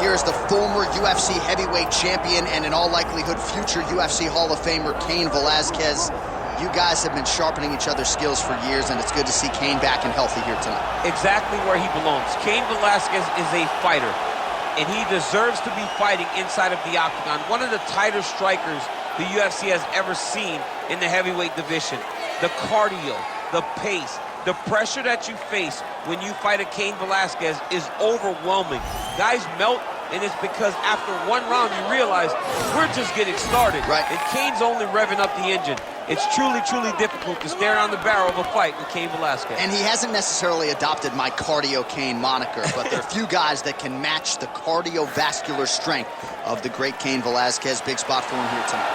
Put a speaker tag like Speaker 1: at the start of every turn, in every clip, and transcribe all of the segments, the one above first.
Speaker 1: here's the former UFC heavyweight champion and in all likelihood future UFC Hall of Famer Cain Velasquez. You guys have been sharpening each other's skills for years, and it's good to see Cain back and healthy here tonight.
Speaker 2: Exactly where he belongs. Cain Velasquez is a fighter, and he deserves to be fighting inside of the octagon. One of the tighter strikers the UFC has ever seen in the heavyweight division. The cardio, the pace, the pressure that you face when you fight a Cain Velasquez is overwhelming. Guys melt, and it's because after one round you realize we're just getting started.
Speaker 1: Right.
Speaker 2: And Cain's only revving up the engine. It's truly, truly difficult to stare down the barrel of a fight with Cain Velasquez.
Speaker 1: And he hasn't necessarily adopted my Cardio Cain moniker, but there are few guys that can match the cardiovascular strength of the great Cain Velasquez. Big spot for him here tonight.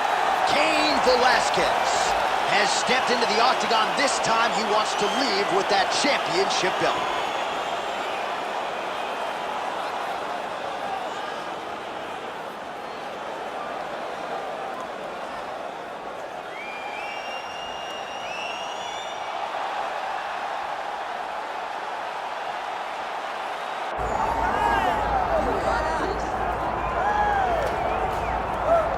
Speaker 1: Cain Velasquez has stepped into the octagon. This time he wants to leave with that championship belt.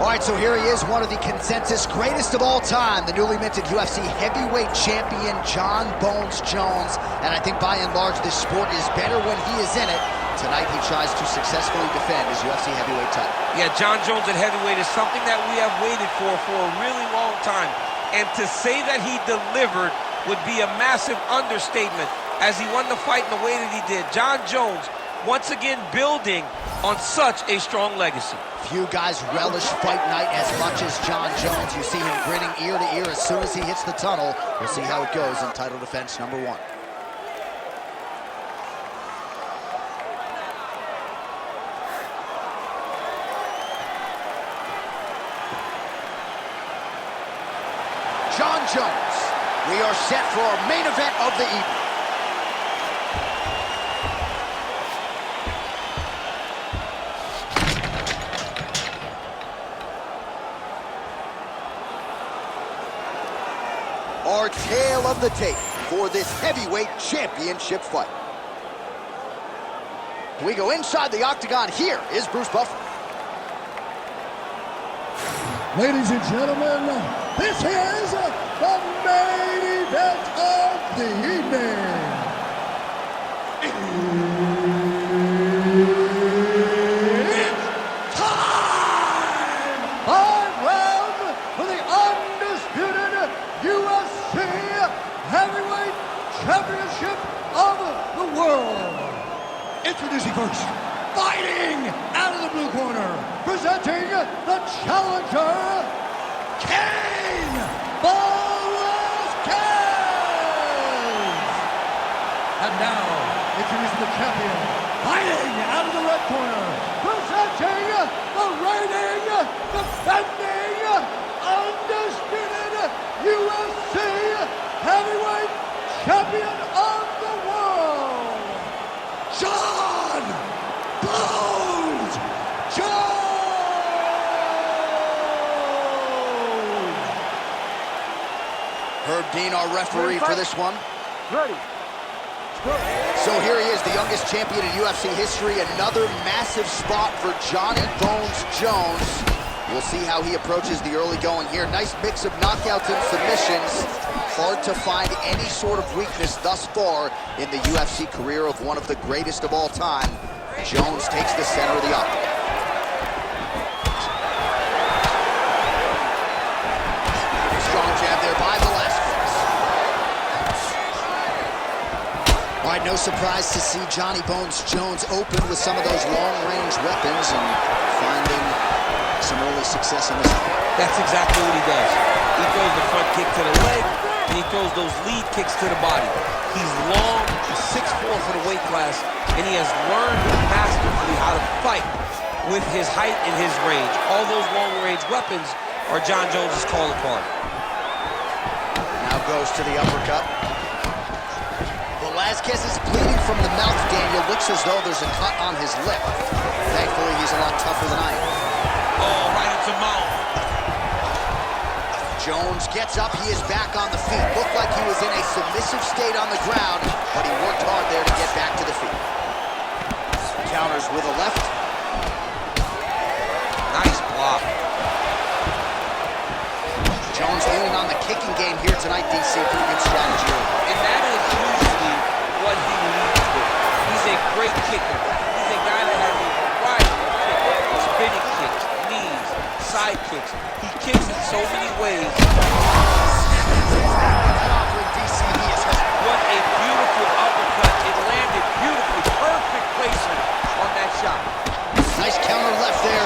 Speaker 1: All right, so here he is, one of the consensus greatest of all time, the newly minted UFC heavyweight champion, Jon Bones Jones. And I think by and large, this sport is better when he is in it. Tonight, he tries to successfully defend his UFC heavyweight title.
Speaker 2: Yeah, Jon Jones at heavyweight is something that we have waited for a really long time. And to say that he delivered would be a massive understatement as he won the fight in the way that he did. Jon Jones, once again, building on such a strong legacy.
Speaker 1: Few guys relish fight night as much as Jon Jones. You see him grinning ear to ear as soon as he hits the tunnel. We'll see how it goes in title defense number 1. Jon Jones, we are set for our main event of the evening. Our tale of the tape for this heavyweight championship fight. We go inside the octagon. Here is Bruce Buffer.
Speaker 3: Ladies and gentlemen, this is the main event of the evening. It's time! 5 rounds for the undisputed UFC Heavyweight Championship of the world. Introducing first, fighting out of the blue corner, presenting the challenger, Cain Velasquez. And now, introducing the champion, fighting out of the red corner, presenting the reigning, defending, undisputed UFC Heavyweight Champion of the world, Jon Bones Jones!
Speaker 1: Herb Dean, our referee for this one.
Speaker 3: Ready.
Speaker 1: So here he is, the youngest champion in UFC history. Another massive spot for Johnny Bones Jones. We'll see how he approaches the early going here. Nice mix of knockouts and submissions. Hard to find any sort of weakness thus far in the UFC career of one of the greatest of all time. Jones takes the center of the octagon. Strong jab there by Velasquez. All right, no surprise to see Johnny Bones Jones open with some of those long-range weapons and finding some early success in this one.
Speaker 2: That's exactly what he does. He throws the front kick to the leg, and he throws those lead kicks to the body. He's long, 6'4" for the weight class, and he has learned masterfully how to fight with his height and his range. All those long-range weapons are Jon Jones' calling card.
Speaker 1: Now goes to the uppercut. Velasquez is bleeding from the mouth, Daniel. Looks as though there's a cut on his lip. Thankfully, he's a lot tougher than I am.
Speaker 2: Oh, right into mouth.
Speaker 1: Jones gets up, he is back on the feet. Looked like he was in a submissive state on the ground, but he worked hard there to get back to the feet. Counters with a left.
Speaker 2: block.
Speaker 1: Jones leaning on the kicking game here tonight, DC. Pretty good strategy.
Speaker 2: And that is usually what he leads with. He's a great kicker. He's a guy that has a variety of kicks, spinning kicks, knees, side kicks. He kicks in so many ways. What a beautiful uppercut. It landed beautifully. Perfect placement on that shot.
Speaker 1: Nice counter left there.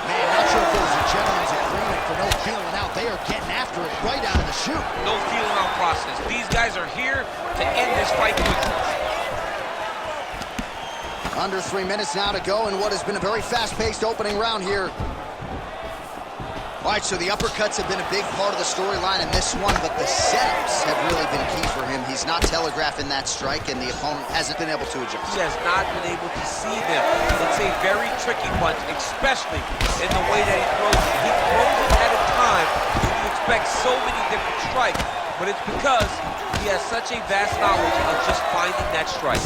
Speaker 1: Man, not sure if it was a gentleman's agreement for no feeling out. They are getting after it right out of the chute.
Speaker 2: No feeling out process. These guys are here to end this fight quickly.
Speaker 1: Under 3 minutes now to go in what has been a very fast-paced opening round here. All right, so the uppercuts have been a big part of the storyline in this one, but the setups have really been key for him. He's not telegraphing that strike, and the opponent hasn't been able to adjust.
Speaker 2: He has not been able to see them. It's a very tricky punch, especially in the way that he throws it. He throws it at a time when you expect so many different strikes, but it's because he has such a vast knowledge of just finding that strike.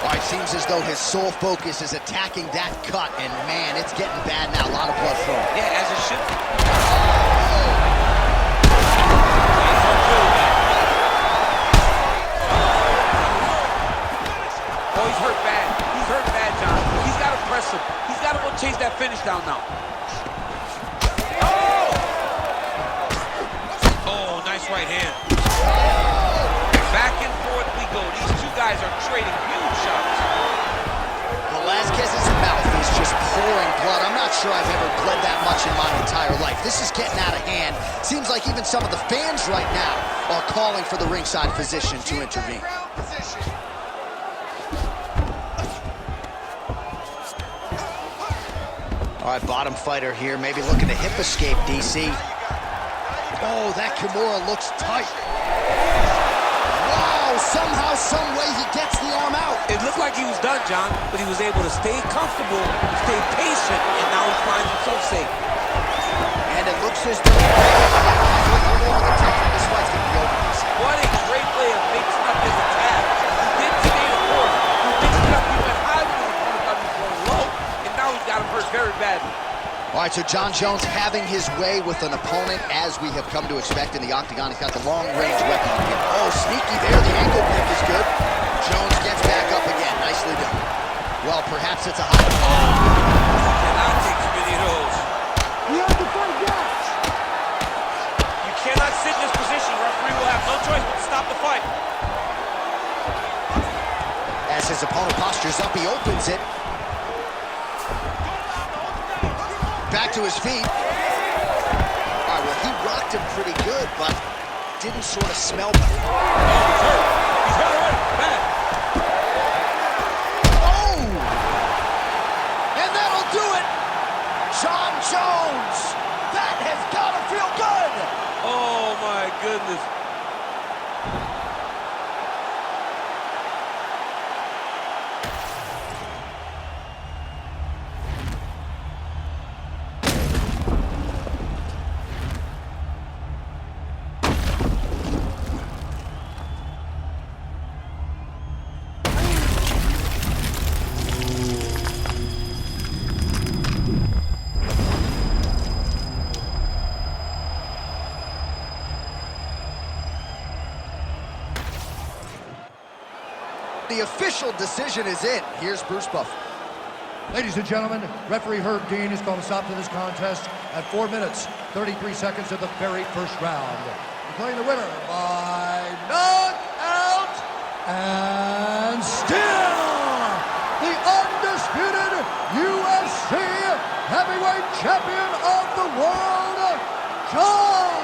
Speaker 1: All right, seems as though his sole focus is attacking that cut, and man, it's getting bad now. A lot of blood flowing.
Speaker 2: Yeah, as it should be. Oh, he's hurt bad. He's hurt bad, John. He's got to press him. He's got to go chase that finish down now. Oh, nice right hand. Back and forth we go. These two guys are trading huge shots.
Speaker 1: Velasquez's mouth is just pouring blood. I'm not sure I've ever bled that much in my entire life. This is getting out of hand. Seems like even some of the fans right now are calling for the ringside physician to intervene. All right, bottom fighter here, maybe looking to hip escape, DC. Oh, that Kimura looks tight. Wow, somehow, some way he gets the arm out.
Speaker 2: It looked like he was done, John, but he was able to stay comfortable, stay patient, and now he finds himself safe.
Speaker 1: And it looks as though this fight's gonna be over.
Speaker 2: What a great way of mixing up his attack. He didn't stay the court. He mixed it up. He went high when he was going low, and now he's got him hurt very badly.
Speaker 1: All right, so Jon Jones having his way with an opponent as we have come to expect in the octagon. He's got the long-range weapon again. Oh, sneaky there. The ankle pick is good. Jones gets back up again. Nicely done. Well, perhaps it's a high. Oh!
Speaker 2: Cannot take too many of those.
Speaker 3: You have to fight back.
Speaker 2: You cannot sit in this position. Referee will have no choice but to stop the fight.
Speaker 1: As his opponent postures up, he opens it. Back to his feet. All right, well, he rocked him pretty good, but didn't sort of smell bad.
Speaker 2: Oh, he's hurt. He's hurt already. Bad.
Speaker 1: Oh! And that'll do it! Jon Jones! That has got to feel good!
Speaker 2: Oh, my goodness.
Speaker 1: The official decision is in. Here's Bruce Buffer.
Speaker 3: Ladies and gentlemen, referee Herb Dean has called a stop to this contest at 4 minutes, 33 seconds of the very first round. Declaring the winner by knockout and still the undisputed UFC heavyweight champion of the world, Jon